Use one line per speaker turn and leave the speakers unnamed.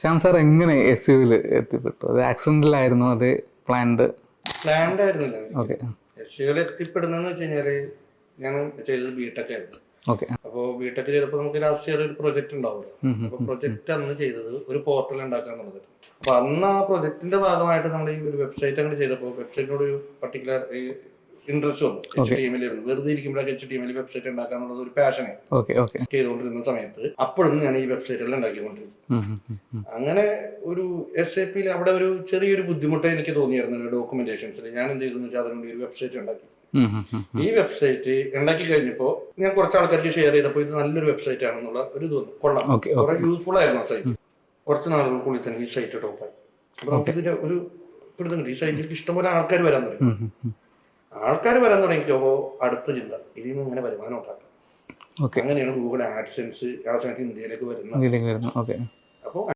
Shyam sir എങ്ങനെ S യുവിൽ എത്തിപ്പെട്ടു? അത് accidental ആയിരുന്നു, അത് പ്ലാൻഡ്
ആയിരുന്നില്ല.
ഓക്കെ.
എസ് യുവിൽ എത്തിപ്പെടുന്നതെന്ന് വെച്ച് കഴിഞ്ഞാല് ഞാൻ ചെയ്തത് ബിടെക് ആയിരുന്നു.
ഓക്കെ.
അപ്പോൾ ബിടെക് ചെയ്തപ്പോൾ നമുക്ക് ലാസ്റ്റ് ഇയർ ഒരു പ്രൊജക്ട് ഉണ്ടാവുമല്ലോ. അപ്പൊ പ്രൊജക്ട് അന്ന് ചെയ്തത് ഒരു പോർട്ടൽ ഉണ്ടാക്കുക എന്നുള്ളത്. അപ്പൊ അന്ന് ആ പ്രൊജക്ടിന്റെ ഭാഗമായിട്ട് നമ്മൾ ഈ ഒരു വെബ്സൈറ്റ് അങ്ങനെ ചെയ്തപ്പോൾ വെബ്സൈറ്റിനോട് ഒരു പർട്ടിക്കുലർ ഇൻട്രസ്റ്റ് വന്നു. HTML വെറുതെ ഇരിക്കുമ്പോഴൊക്കെ HTML വെബ്സൈറ്റ് ഉണ്ടാക്കാന്നുള്ളത് ഒരു പാഷനെ ചെയ്തുകൊണ്ടിരുന്ന സമയത്ത് അപ്പോഴും ഞാൻ ഈ വെബ്സൈറ്റുകൾ ഉണ്ടാക്കിക്കൊണ്ടിരുന്നു. അങ്ങനെ ഒരു SAP അവിടെ ഒരു ചെറിയൊരു ബുദ്ധിമുട്ട് എനിക്ക് തോന്നിയായിരുന്നു ഡോക്യുമെന്റേഷൻസിൽ. ഞാൻ എന്ത് ചെയ്തു വെച്ചാൽ അതുകൊണ്ട് ഒരു വെബ്സൈറ്റ് ഉണ്ടാക്കി. ഈ വെബ്സൈറ്റ് ഉണ്ടാക്കി കഴിഞ്ഞപ്പോൾ ഞാൻ കുറച്ച് ആൾക്കാർക്ക് ഷെയർ ചെയ്തപ്പോൾ ഇത് നല്ലൊരു വെബ്സൈറ്റ് ആണെന്നുള്ള ഒരു തോന്നുന്നു. കൊള്ളാം, കുറെ യൂസ്ഫുൾ ആയിരുന്നു ആ സൈറ്റ്. കുറച്ച് നാളുകൾക്കുള്ളിൽ തന്നെ ഈ സൈറ്റ് ടോപ്പായി. അപ്പൊ നമുക്ക് ഇതിന്റെ ഒരു പിടുത്തുണ്ട്. ഈ സൈറ്റിലേക്ക് ഇഷ്ടംപോലെ ആൾക്കാർ വരാൻ തുടങ്ങി. തുടങ്ങിയപ്പോ അടുത്ത ചിന്ത, ഇതിൽ നിന്ന് ഇങ്ങനെ വരുമാനം ഉണ്ടാക്കാം. അങ്ങനെയാണ് ഗൂഗിൾ ആഡ്സെൻസ് ആ സമയത്ത് ഇന്ത്യയിലേക്ക് വരുന്നത്. അപ്പോൾ